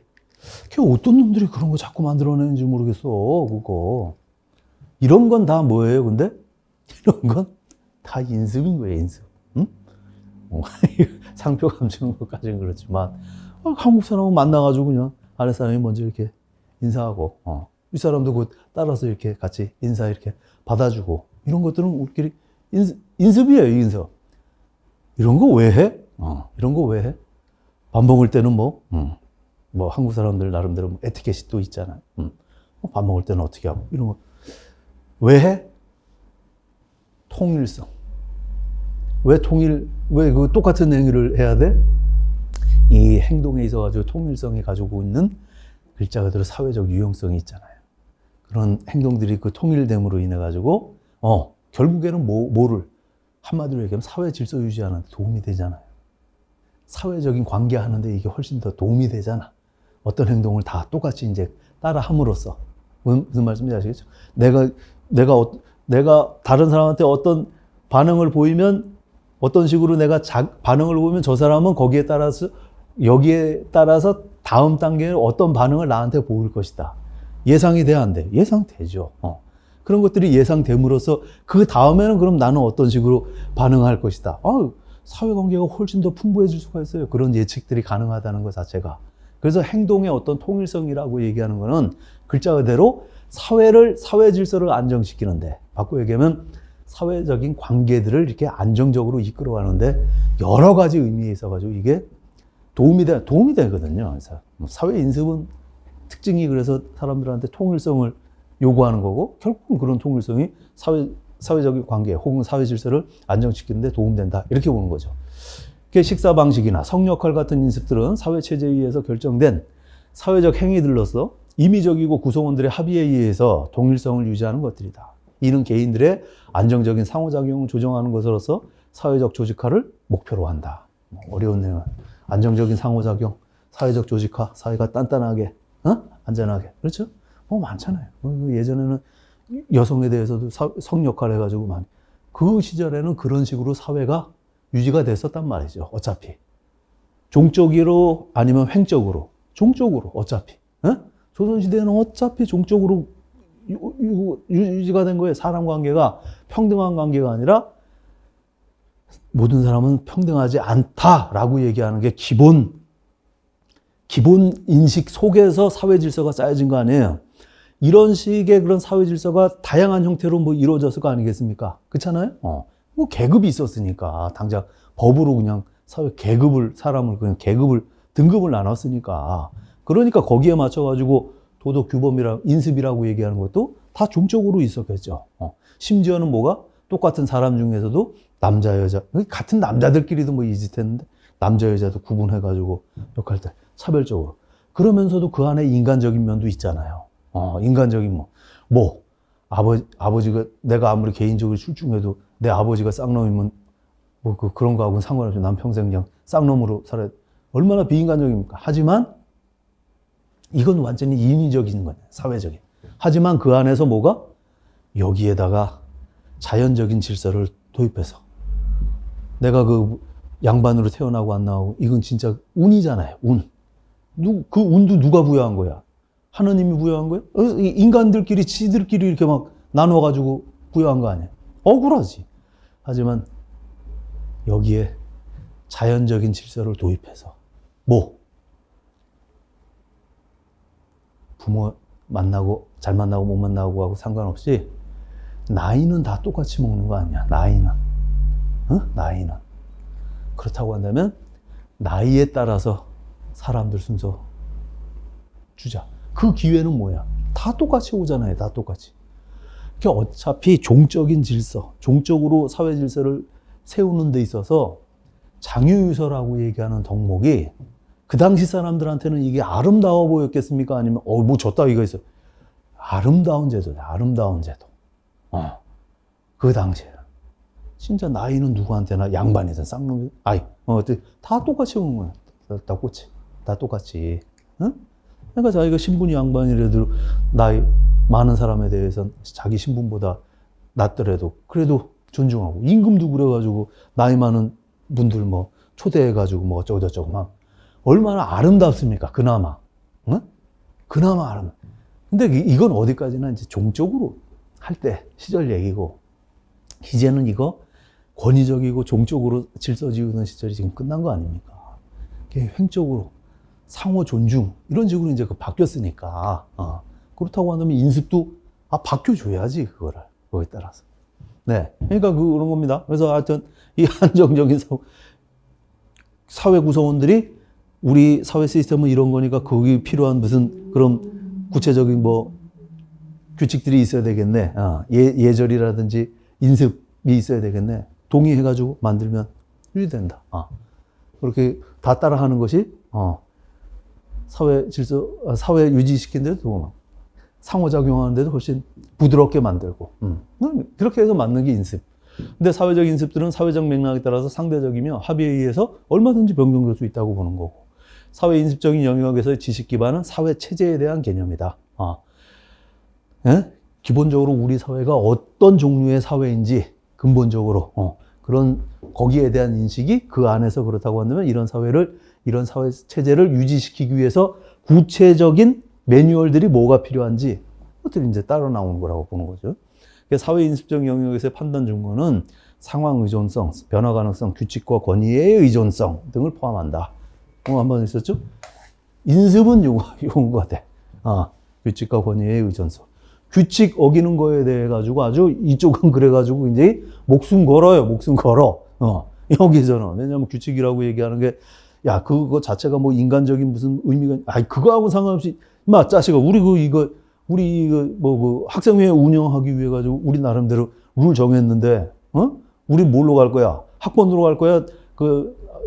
Speaker 1: 어떤 놈들이 그런 거 자꾸 만들어내는지 모르겠어. 그거. 이런 건 다 뭐예요, 근데? 이런 건 다 인습인 거예요, 인습. 응? 상표 감추는 것까지는 그렇지만, 한국 사람은 만나가지고 그냥 아랫사람이 먼저 이렇게 인사하고, 윗사람도 그 따라서 이렇게 같이 인사 이렇게 받아주고 이런 것들은 우리끼리 인습이에요, 인습. 이런 거 왜 해? 이런 거 왜 해? 밥 먹을 때는 뭐 한국 사람들 나름대로 뭐 에티켓이 또 있잖아요. 밥 먹을 때는 어떻게 하고 이런 거 왜 해? 통일성. 왜 그 똑같은 행위를 해야 돼? 이 행동에 있어가지고 통일성이 가지고 있는 글자 그대로 사회적 유용성이 있잖아요. 그런 행동들이 그 통일됨으로 인해가지고, 결국에는 뭐를, 한마디로 얘기하면 사회 질서 유지하는 데 도움이 되잖아요. 사회적인 관계 하는데 이게 훨씬 더 도움이 되잖아. 어떤 행동을 다 똑같이 이제 따라 함으로써. 무슨 말씀인지 아시겠죠? 내가 다른 사람한테 어떤 반응을 보이면 어떤 식으로 내가 반응을 보이면 저 사람은 여기에 따라서 다음 단계에 어떤 반응을 나한테 보일 것이다. 예상이 돼, 안 돼? 예상되죠. 그런 것들이 예상됨으로써 그 다음에는 그럼 나는 어떤 식으로 반응할 것이다. 사회관계가 훨씬 더 풍부해질 수가 있어요. 그런 예측들이 가능하다는 것 자체가. 그래서 행동의 어떤 통일성이라고 얘기하는 거는 글자 그대로 사회 질서를 안정시키는데, 바꿔 얘기하면 사회적인 관계들을 이렇게 안정적으로 이끌어가는데 여러 가지 의미에 있어가지고 이게 도움이 되거든요. 그래서 사회 인습은 특징이 그래서 사람들한테 통일성을 요구하는 거고, 결국은 그런 통일성이 사회적인 관계 혹은 사회 질서를 안정시키는 데 도움된다. 이렇게 보는 거죠. 식사 방식이나 성 역할 같은 인습들은 사회 체제에 의해서 결정된 사회적 행위들로서 임의적이고 구성원들의 합의에 의해서 동일성을 유지하는 것들이다. 이는 개인들의 안정적인 상호작용을 조정하는 것으로서 사회적 조직화를 목표로 한다. 어려운 내용. 안정적인 상호작용, 사회적 조직화, 사회가 단단하게, 안전하게. 그렇죠? 많잖아요. 예전에는 여성에 대해서도 성 역할 해가지고 많이. 그 시절에는 그런 식으로 사회가 유지가 됐었단 말이죠. 어차피. 종적으로 아니면 횡적으로. 종적으로 어차피. 조선시대에는 어차피 종적으로 유지가 된 거예요. 사람 관계가 평등한 관계가 아니라 모든 사람은 평등하지 않다라고 얘기하는 게 기본 인식 속에서 사회 질서가 짜여진 거 아니에요. 이런 식의 그런 사회 질서가 다양한 형태로 이루어졌을 거 아니겠습니까? 그렇잖아요? 계급이 있었으니까 당장 법으로 그냥 사람을 그냥 등급을 나눴으니까. 그러니까 거기에 맞춰가지고 도덕 규범이랑 인습이라고 얘기하는 것도 다 종적으로 있었겠죠. 심지어는 뭐가 똑같은 사람 중에서도 남자 여자 같은 남자들끼리도 이짓했는데 남자 여자도 구분해가지고 역할 때 차별적으로. 그러면서도 그 안에 인간적인 면도 있잖아요. 인간적인 아버지가 내가 아무리 개인적으로 출중해도 내 아버지가 쌍놈이면 그런 거하고는 상관없이 난 평생 그냥 쌍놈으로 살아야 얼마나 비인간적입니까? 하지만 이건 완전히 인위적인 거예요. 사회적인. 하지만 그 안에서 뭐가? 여기에다가 자연적인 질서를 도입해서 내가 그 양반으로 태어나고 안 나오고 이건 진짜 운이잖아요. 운. 그 운도 누가 부여한 거야? 하느님이 부여한 거야? 인간들끼리 지들끼리 이렇게 막 나눠가지고 부여한 거 아니야? 억울하지. 하지만 여기에 자연적인 질서를 도입해서 부모 잘 만나고 못 만나고 하고 상관없이 나이는 다 똑같이 먹는 거 아니야. 나이는. 그렇다고 한다면 나이에 따라서 사람들 순서 주자. 그 기회는 뭐야? 다 똑같이 오잖아요. 다 똑같이. 그러니까 어차피 종적인 질서, 종적으로 사회 질서를 세우는 데 있어서 장유유서라고 얘기하는 덕목이 그 당시 사람들한테는 이게 아름다워 보였겠습니까? 아니면 저 따위가 있어. 아름다운 제도다. 아름다운 제도. 그 당시에 진짜 나이는 누구한테나 양반이든 쌍놈이든 다 똑같이 오는 거야. 다 똑같이. 그러니까 자기가 신분이 양반이라도 나이 많은 사람에 대해서는 자기 신분보다 낮더라도 그래도 존중하고, 임금도 그래가지고 나이 많은 분들 초대해가지고 어쩌고저쩌고 막 얼마나 아름답습니까? 그나마. 그나마 아름답. 근데 이건 어디까지나 이제 종적으로 할 때 시절 얘기고, 이제는 이거 권위적이고 종적으로 질서 지우는 시절이 지금 끝난 거 아닙니까? 횡적으로 상호 존중 이런 식으로 이제 바뀌었으니까 그렇다고 한다면 인습도 바뀌어줘야지, 그거를. 거기에 따라서. 네. 그러니까 그런 겁니다. 그래서 하여튼 이 한정적인 사회 구성원들이 우리 사회 시스템은 이런 거니까 거기 필요한 무슨 그런 구체적인 규칙들이 있어야 되겠네. 예절이라든지 인습이 있어야 되겠네. 동의해가지고 만들면 유지된다. 그렇게 다 따라하는 것이 사회 질서, 사회 유지시키는데도 상호작용하는데도 훨씬 부드럽게 만들고. 그렇게 해서 맞는 게 인습. 근데 사회적 인습들은 사회적 맥락에 따라서 상대적이며 합의에 의해서 얼마든지 변경될 수 있다고 보는 거고. 사회 인습적인 영역에서의 지식 기반은 사회 체제에 대한 개념이다. 예? 기본적으로 우리 사회가 어떤 종류의 사회인지 근본적으로 그런 거기에 대한 인식이 그 안에서 그렇다고 한다면 이런 사회 체제를 유지시키기 위해서 구체적인 매뉴얼들이 뭐가 필요한지 그것들이 이제 따로 나오는 거라고 보는 거죠. 사회 인습적 영역에서의 판단 증거는 상황 의존성, 변화 가능성, 규칙과 권위의 의존성 등을 포함한다. 한번 있었죠? 인습은 요건 것 같아. 규칙과 권위의 의존성. 규칙 어기는 거에 대해 가지고 아주 이쪽은 그래가지고 이제 목숨 걸어요. 목숨 걸어. 여기서는. 왜냐면 규칙이라고 얘기하는 게 야, 그거 자체가 뭐 인간적인 무슨 의미가, 그거하고 상관없이, 짜식아, 우리 학생회 운영하기 위해 가지고 우리 나름대로 룰 정했는데, 우리 뭘로 갈 거야? 학번으로 갈 거야?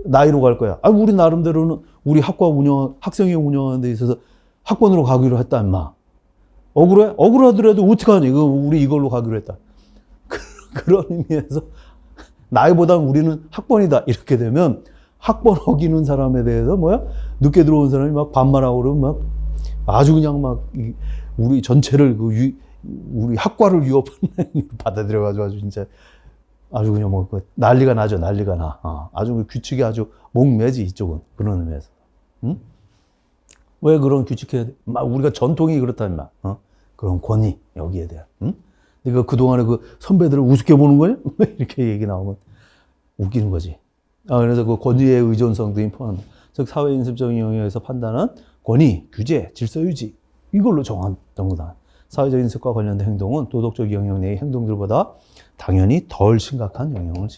Speaker 1: 나이로 갈 거야? 우리 나름대로는 우리 학생회 운영하는 데 있어서 학번으로 가기로 했다, 임마. 억울해? 억울하더라도 어떡하니? 우리 이걸로 가기로 했다. 그런 의미에서 나이보단 우리는 학번이다. 이렇게 되면 학번 어기는 사람에 대해서 늦게 들어온 사람이 막 반말하고 그러면 아주 그냥 우리 전체를 우리 학과를 위협하는 받아들여가지고 아주 진짜 아주 그냥 난리가 나죠. 난리가 나. 아주 규칙이 아주 목매지 이쪽은. 그런 의미에서. 응? 왜 그런 규칙해야 돼? 우리가 전통이 그렇다, 임마. 그런 권위, 여기에 대한. 응? 그러니까 그동안에 선배들을 우습게 보는 거냐? 이렇게 얘기 나오면 웃기는 거지. 그래서 권위의 의존성 등이 포함한다. 즉, 사회 인습적인 영역에서 판단은 권위, 규제, 질서 유지, 이걸로 정했던 거다. 사회적 인습과 관련된 행동은 도덕적 영역 내의 행동들보다 당연히 덜 심각한 영역을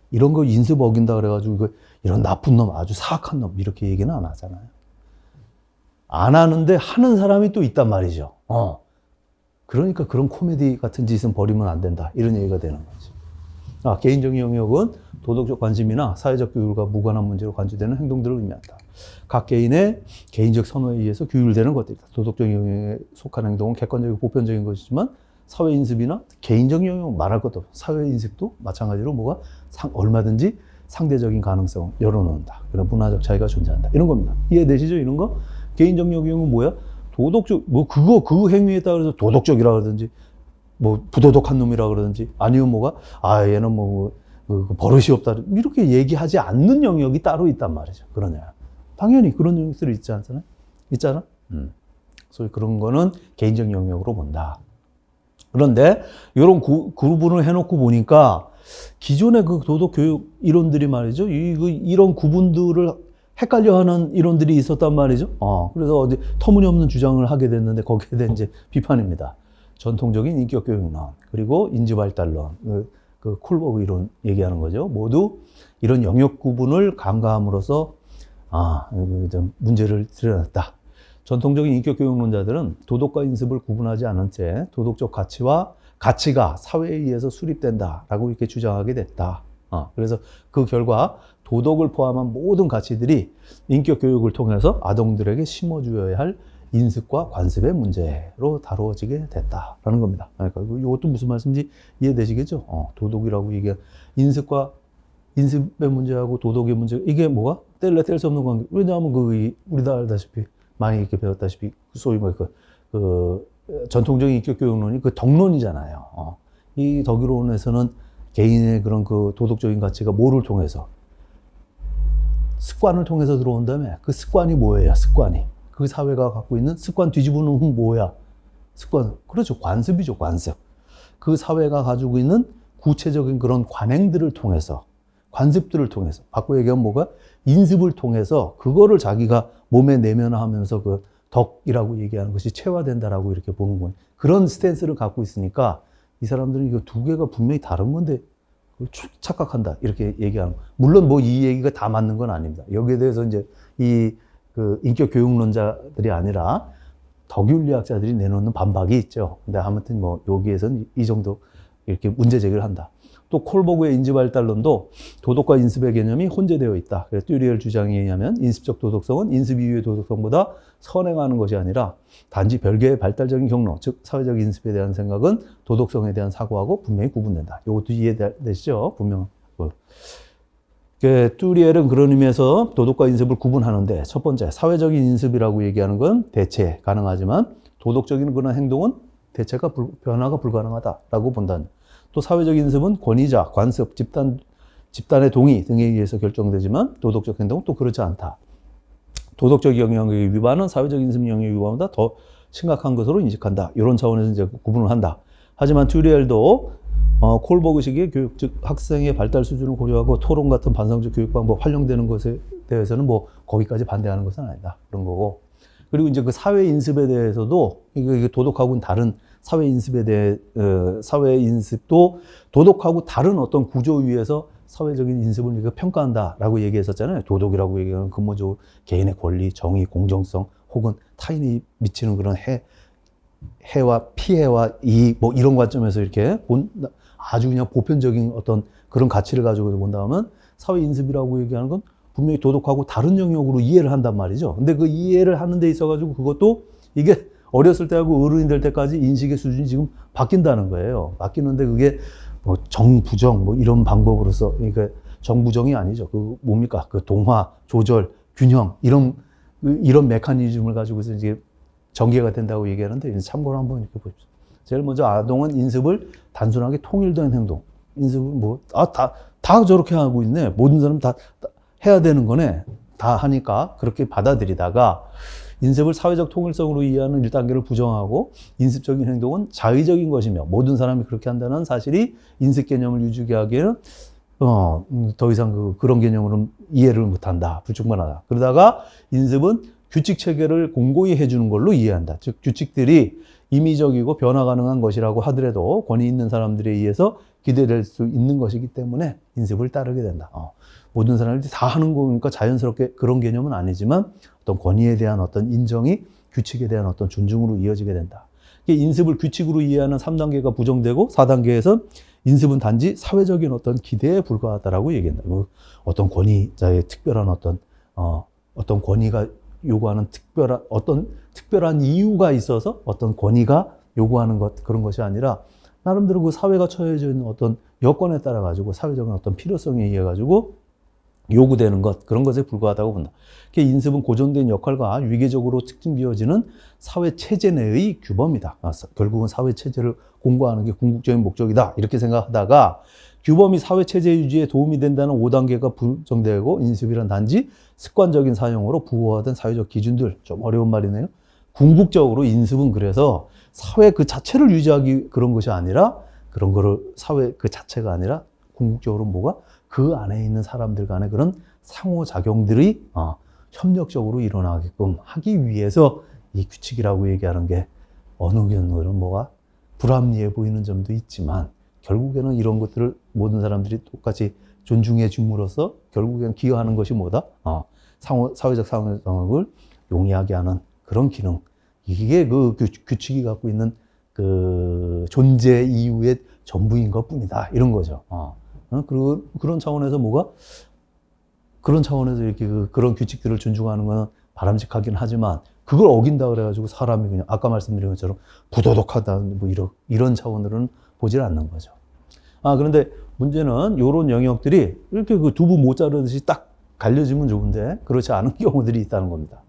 Speaker 1: 이런 거 인습 어긴다 그래가지고 이런 나쁜 놈, 아주 사악한 놈 이렇게 얘기는 안 하잖아요. 안 하는데 하는 사람이 또 있단 말이죠. 그러니까 그런 코미디 같은 짓은 버리면 안 된다. 이런 얘기가 되는 거지. 개인적 영역은 도덕적 관심이나 사회적 규율과 무관한 문제로 간주되는 행동들을 의미한다. 각 개인의 개인적 선호에 의해서 규율되는 것들이다. 도덕적 영역에 속한 행동은 객관적이고 보편적인 것이지만 사회 인습이나 개인적 영역은 말할 것도 없고 사회 인습도 마찬가지로 얼마든지 상대적인 가능성을 열어놓는다. 그런 문화적 차이가 존재한다. 이런 겁니다. 이해되시죠? 이런 거? 개인적 영역은 뭐야? 도덕적, 그 행위에 따라서 도덕적이라 그러든지, 부도덕한 놈이라 그러든지, 아니면 얘는 버릇이 없다. 이렇게 얘기하지 않는 영역이 따로 있단 말이죠. 그러냐. 당연히 그런 영역들이 있지 않잖아요? 있잖아? 그래서 그런 거는 개인적 영역으로 본다. 그런데, 이런 구분을 해놓고 보니까, 기존의 도덕교육 이론들이 말이죠. 이런 구분들을 헷갈려 하는 이론들이 있었단 말이죠. 그래서 터무니없는 주장을 하게 됐는데 거기에 대한 이제 비판입니다. 전통적인 인격교육론, 그리고 인지발달론, 콜버그 이론 얘기하는 거죠. 모두 이런 영역 구분을 강화함으로써 좀 문제를 드러냈다. 전통적인 인격교육론자들은 도덕과 인습을 구분하지 않은 채 도덕적 가치가 사회에 의해서 수립된다라고 이렇게 주장하게 됐다. 그래서 그 결과 도덕을 포함한 모든 가치들이 인격교육을 통해서 아동들에게 심어주어야 할 인습과 관습의 문제로 다루어지게 됐다라는 겁니다. 그러니까 이것도 무슨 말씀인지 이해되시겠죠? 도덕이라고 얘기한 인습의 문제하고 도덕의 문제, 이게 뗄래 뗄 수 없는 관계. 왜냐하면 우리 다 알다시피 많이 이렇게 배웠다시피 소위 전통적인 인격교육론이 덕론이잖아요. 이 덕이론에서는 개인의 그런 도덕적인 가치가 뭐를 통해서 습관을 통해서 들어온다며 그 습관이 뭐예요? 습관이 그 사회가 갖고 있는 습관 뒤집어놓은 건 뭐야? 습관, 그렇죠. 관습이죠. 관습. 그 사회가 가지고 있는 구체적인 그런 관행들을 통해서, 관습들을 통해서, 바꿔 얘기하면 인습을 통해서 그거를 자기가 몸에 내면화하면서 덕이라고 얘기하는 것이 체화된다라고 이렇게 보는 거예요. 그런 스탠스를 갖고 있으니까 이 사람들은 이거 두 개가 분명히 다른 건데 그걸 착각한다 이렇게 얘기하는 거예요. 물론 뭐 이 얘기가 다 맞는 건 아닙니다. 여기에 대해서 이제 이 그 인격 교육론자들이 아니라 덕윤리학자들이 내놓는 반박이 있죠. 근데 아무튼 뭐 여기에서는 이 정도 이렇게 문제 제기를 한다. 또 콜버그의 인지발달론도 도덕과 인습의 개념이 혼재되어 있다. 그래서 듀리엘 주장에 의하면 인습적 도덕성은 인습 이후의 도덕성보다 선행하는 것이 아니라 단지 별개의 발달적인 경로, 즉 사회적 인습에 대한 생각은 도덕성에 대한 사고하고 분명히 구분된다. 이것도 이해되시죠? 분명. 듀리엘은 그런 의미에서 도덕과 인습을 구분하는데 첫 번째, 사회적인 인습이라고 얘기하는 건 대체 가능하지만 도덕적인 그런 행동은 대체가 변화가 불가능하다라고 본다는. 또 사회적 인습은 권위자, 관습, 집단의 동의 등에 의해서 결정되지만 도덕적 행동은 또 그렇지 않다. 도덕적 영역의 위반은 사회적 인습 영역의 위반보다 더 심각한 것으로 인식한다. 이런 차원에서 이제 구분을 한다. 하지만 듀리엘도 콜버그식의 교육, 즉 학생의 발달 수준을 고려하고 토론 같은 반성적 교육 방법 활용되는 것에 대해서는 뭐 거기까지 반대하는 것은 아니다. 그런 거고. 그리고 이제 그 사회 인습에 대해서도 이게 도덕하고는 다른 사회 인습에 대해 사회 인습도 도덕하고 다른 어떤 구조 위에서 사회적인 인습을 우리가 평가한다라고 얘기했었잖아요. 도덕이라고 얘기하는 근본적으로 개인의 권리, 정의, 공정성 혹은 타인이 미치는 그런 해와 피해와 이익 뭐 이런 관점에서 이렇게 아주 그냥 보편적인 어떤 그런 가치를 가지고 본다면 사회 인습이라고 얘기하는 건 분명히 도덕하고 다른 영역으로 이해를 한단 말이죠. 근데 그 이해를 하는 데 있어가지고 그것도 이게 어렸을 때하고 어른이 될 때까지 인식의 수준이 지금 바뀐다는 거예요. 바뀌는데 그게 뭐 정부정 뭐 이런 방법으로서 그러니까 정부정이 아니죠. 그 뭡니까? 그 동화, 조절, 균형 이런 메커니즘을 가지고서 이제 전개가 된다고 얘기하는데 참고로 한번 이렇게 보십시오. 제일 먼저 아동은 인습을 단순하게 통일된 행동. 인습은 뭐 다 저렇게 하고 있네. 모든 사람 다 해야 되는 거네. 다 하니까 그렇게 받아들이다가 인습을 사회적 통일성으로 이해하는 1단계를 부정하고 인습적인 행동은 자의적인 것이며 모든 사람이 그렇게 한다는 사실이 인습 개념을 유지하게 하기에는 더 이상 그런 개념으로는 이해를 못한다. 불충분하다. 그러다가 인습은 규칙 체계를 공고히 해주는 걸로 이해한다. 즉 규칙들이 임의적이고 변화 가능한 것이라고 하더라도 권위 있는 사람들에 의해서 기대될 수 있는 것이기 때문에 인습을 따르게 된다. 모든 사람들이 다 하는 거니까 자연스럽게 그런 개념은 아니지만 어떤 권위에 대한 어떤 인정이 규칙에 대한 어떤 존중으로 이어지게 된다. 인습을 규칙으로 이해하는 3단계가 부정되고 4단계에서 인습은 단지 사회적인 어떤 기대에 불과하다라고 얘기한다. 어떤 권위자의 특별한 어떤 권위가 요구하는 특별한 이유가 있어서 어떤 권위가 요구하는 것 그런 것이 아니라 나름대로 그 사회가 처해져 있는 어떤 여건에 따라 가지고 사회적인 어떤 필요성에 의해 가지고 요구되는 것 그런 것에 불과하다고 본다. 인습은 고정된 역할과 위계적으로 특징 비어지는 사회 체제 내의 규범이다. 결국은 사회 체제를 공고하는 게 궁극적인 목적이다. 이렇게 생각하다가 규범이 사회 체제 유지에 도움이 된다는 5단계가 부정되고 인습이란 단지 습관적인 사용으로 부호화된 사회적 기준들 좀 어려운 말이네요. 궁극적으로 인습은 그래서 사회 그 자체를 유지하기 그런 것이 아니라 그런 거를 사회 그 자체가 아니라 궁극적으로 뭐가 그 안에 있는 사람들 간의 그런 상호작용들이 협력적으로 일어나게끔 하기 위해서 이 규칙이라고 얘기하는 게 어느 경우는 뭐가 불합리해 보이는 점도 있지만 결국에는 이런 것들을 모든 사람들이 똑같이 존중해 줌으로써 결국에는 기여하는 것이 뭐다? 사회적 상호작용을 용이하게 하는 그런 기능. 이게 그 규칙이 갖고 있는 그 존재 이유의 전부인 것 뿐이다. 이런 거죠. 그런 차원에서 그런 차원에서 이렇게 그런 규칙들을 존중하는 건 바람직하긴 하지만 그걸 어긴다 그래가지고 사람이 그냥 아까 말씀드린 것처럼 부도덕하다 뭐 이런 차원으로는 보질 않는 거죠. 그런데 문제는 이런 영역들이 이렇게 그 두부 못 자르듯이 딱 갈려지면 좋은데 그렇지 않은 경우들이 있다는 겁니다.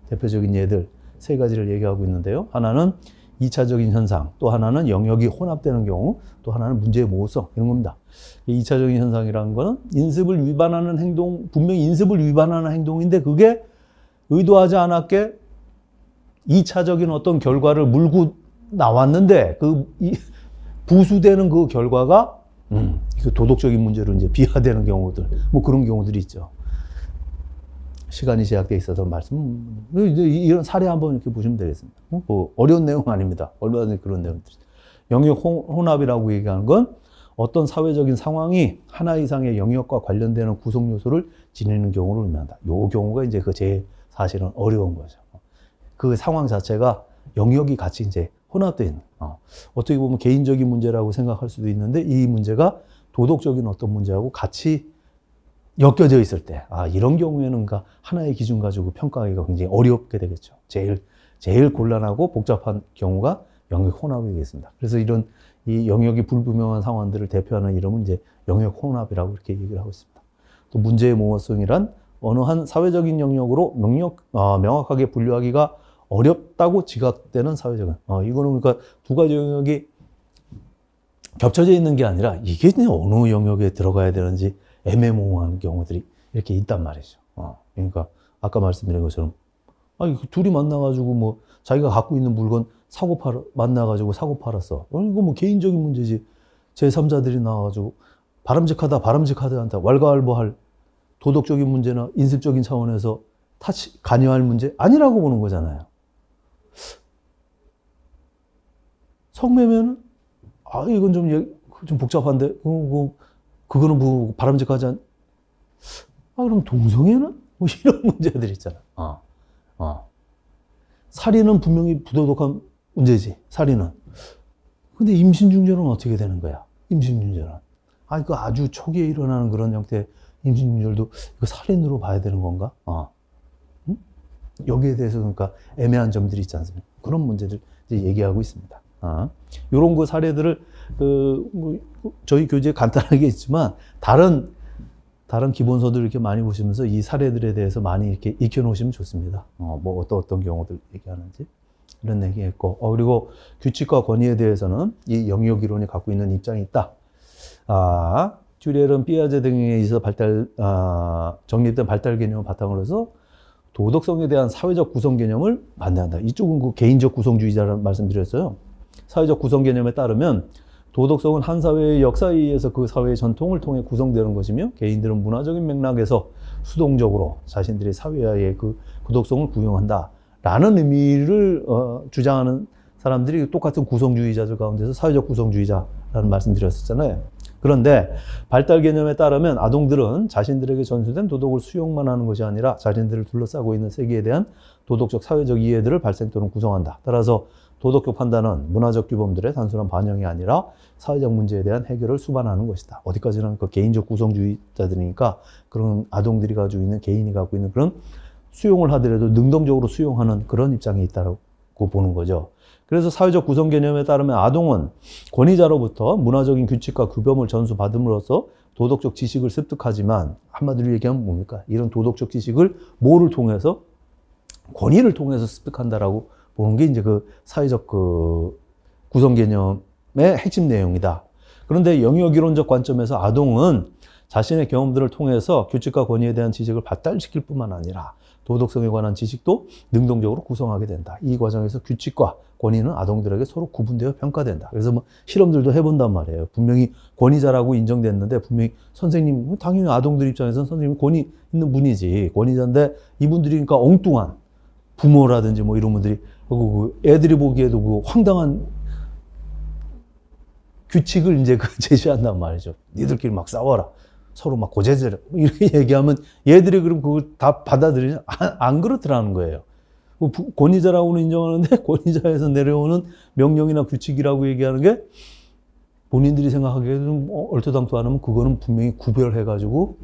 Speaker 1: 대표적인 예들 3가지를 얘기하고 있는데요. 하나는 2차적인 현상, 또 하나는 영역이 혼합되는 경우, 또 하나는 문제의 모호성 이런 겁니다. 2차적인 현상이라는 거는 인습을 위반하는 행동, 분명히 인습을 위반하는 행동인데 그게 의도하지 않았게 2차적인 어떤 결과를 물고 나왔는데 부수되는 그 결과가 도덕적인 문제로 이제 비하되는 경우들, 뭐 그런 경우들이 있죠. 시간이 제약돼 있어서 말씀, 이런 사례 한번 이렇게 보시면 되겠습니다. 뭐 어려운 내용 아닙니다. 얼마든지 그런 내용들. 영역 혼합이라고 얘기하는 건 어떤 사회적인 상황이 하나 이상의 영역과 관련되는 구성 요소를 지니는 경우를 의미한다. 요 경우가 이제 그 제일 사실은 어려운 거죠. 그 상황 자체가 영역이 같이 이제 혼합되어 있는. 어떻게 보면 개인적인 문제라고 생각할 수도 있는데 이 문제가 도덕적인 어떤 문제하고 같이 엮여져 있을 때, 이런 경우에는 그러니까 하나의 기준 가지고 평가하기가 굉장히 어렵게 되겠죠. 제일 곤란하고 복잡한 경우가 영역 혼합이 되겠습니다. 그래서 이런 이 영역이 불분명한 상황들을 대표하는 이름은 이제 영역 혼합이라고 이렇게 얘기를 하고 있습니다. 또 문제의 모호성이란 어느 한 사회적인 영역으로 명확하게 분류하기가 어렵다고 지각되는 사회적인, 이거는 그러니까 두 가지 영역이 겹쳐져 있는 게 아니라 이게 어느 영역에 들어가야 되는지 애매모호한 경우들이 이렇게 있단 말이죠. 그러니까 아까 말씀드린 것처럼 둘이 만나가지고 뭐 자기가 갖고 있는 물건 만나가지고 사고 팔았어. 이거 뭐 개인적인 문제지. 제3자들이 나와가지고 바람직하다 한다 왈가왈부할 도덕적인 문제나 인습적인 차원에서 관여할 문제 아니라고 보는 거잖아요. 성매매는 이건 좀 복잡한데 그거는 뭐 바람직하지 않. 그럼 동성애는 뭐 이런 문제들 있잖아. 살인은 분명히 부도덕한 문제지. 살인은. 근데 임신중절은 어떻게 되는 거야? 임신중절은. 그 아주 초기에 일어나는 그런 형태의 임신중절도 이거 살인으로 봐야 되는 건가? 응? 여기에 대해서 그러니까 애매한 점들이 있지 않습니까? 그런 문제들 이제 얘기하고 있습니다. 요런 그 사례들을 저희 교재에 간단하게 있지만 다른 기본서들 이렇게 많이 보시면서 이 사례들에 대해서 많이 이렇게 익혀놓으시면 좋습니다. 뭐 어떤 경우들 얘기하는지 이런 얘기했고, 그리고 규칙과 권위에 대해서는 이 영역 이론이 갖고 있는 입장이 있다. 듀렐은 피아제 등에 의해서 정립된 발달 개념을 바탕으로 해서 도덕성에 대한 사회적 구성 개념을 반대한다. 이쪽은 그 개인적 구성주의자라는 말씀드렸어요. 사회적 구성 개념에 따르면 도덕성은 한 사회의 역사에 의해서 그 사회의 전통을 통해 구성되는 것이며 개인들은 문화적인 맥락에서 수동적으로 자신들의 사회와의 그 도덕성을 구형한다 라는 의미를 주장하는 사람들이 똑같은 구성주의자들 가운데서 사회적 구성주의자라는 말씀 드렸었잖아요. 그런데 발달 개념에 따르면 아동들은 자신들에게 전수된 도덕을 수용만 하는 것이 아니라 자신들을 둘러싸고 있는 세계에 대한 도덕적 사회적 이해들을 발생 또는 구성한다. 따라서 도덕적 판단은 문화적 규범들의 단순한 반영이 아니라 사회적 문제에 대한 해결을 수반하는 것이다. 어디까지나 그 개인적 구성주의자들이니까 그런 아동들이 가지고 있는, 개인이 갖고 있는 그런 수용을 하더라도 능동적으로 수용하는 그런 입장이 있다고 보는 거죠. 그래서 사회적 구성 개념에 따르면 아동은 권위자로부터 문화적인 규칙과 규범을 전수받음으로써 도덕적 지식을 습득하지만, 한마디로 얘기하면 뭡니까? 이런 도덕적 지식을 뭐를 통해서? 권위를 통해서 습득한다라고 보는 게 이제 그 사회적 그 구성 개념의 핵심 내용이다. 그런데 영역 이론적 관점에서 아동은 자신의 경험들을 통해서 규칙과 권위에 대한 지식을 발달시킬 뿐만 아니라 도덕성에 관한 지식도 능동적으로 구성하게 된다. 이 과정에서 규칙과 권위는 아동들에게 서로 구분되어 평가된다. 그래서 뭐 실험들도 해본단 말이에요. 분명히 권위자라고 인정됐는데 분명히 선생님, 당연히 아동들 입장에서는 선생님이 권위 있는 분이지, 권위자인데 이분들이 그러니까 엉뚱한 부모라든지 뭐 이런 분들이 애들이 보기에도 그 황당한 규칙을 이제 제시한단 말이죠. 니들끼리 막 싸워라. 서로 막 고재질해. 이렇게 얘기하면 얘들이 그럼 그걸 다 받아들이냐? 안 그렇더라는 거예요. 권위자라고는 인정하는데 권위자에서 내려오는 명령이나 규칙이라고 얘기하는 게 본인들이 생각하기에는 얼토당토 안 하면 그거는 분명히 구별해가지고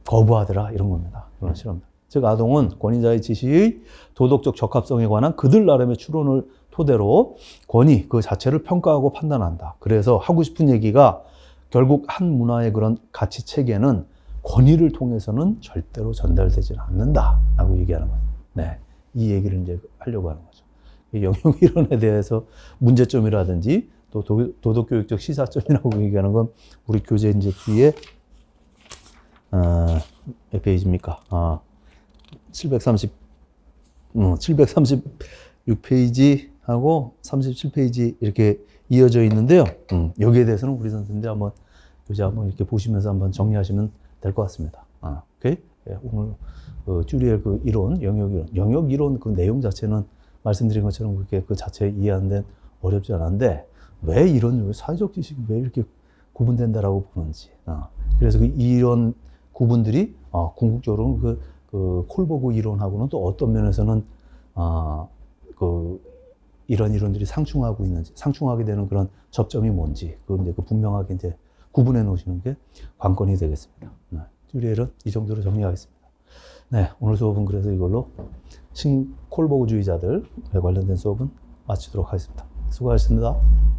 Speaker 1: 거부하더라. 이런 겁니다. 그런 실험. 즉 아동은 권위자의 지시의 도덕적 적합성에 관한 그들 나름의 추론을 토대로 권위 그 자체를 평가하고 판단한다. 그래서 하고 싶은 얘기가 결국 한 문화의 그런 가치 체계는 권위를 통해서는 절대로 전달되지 않는다라고 얘기하는 거예요. 네, 이 얘기를 이제 하려고 하는 거죠. 영역 이론에 대해서 문제점이라든지 또 도덕교육적 시사점이라고 얘기하는 건 우리 교재 이제 뒤에 몇 페이지입니까? 736페이지하고 37페이지 이렇게 이어져 있는데요. 여기에 대해서는 우리 선생님들 한번 교재 한번 이렇게 보시면서 한번 정리하시면 될 것 같습니다. 오케이? 예, 오늘 쭈리엘 그 이론, 영역 이론 그 내용 자체는 말씀드린 것처럼 그렇게 그 자체 이해하는 데는 어렵지 않은데 왜 이런 사회적 지식이 왜 이렇게 구분된다라고 보는지. 그래서 이런 구분들이 궁극적으로 그 콜버그 이론하고는 또 어떤 면에서는 이런 이론들이 상충하고 있는지, 상충하게 되는 그런 접점이 뭔지, 그걸 이제 분명하게 이제 구분해 놓으시는 게 관건이 되겠습니다. 네. 쭈리엘은 이 정도로 정리하겠습니다. 네, 오늘 수업은 그래서 이걸로 콜버그주의자들에 관련된 수업은 마치도록 하겠습니다. 수고하셨습니다.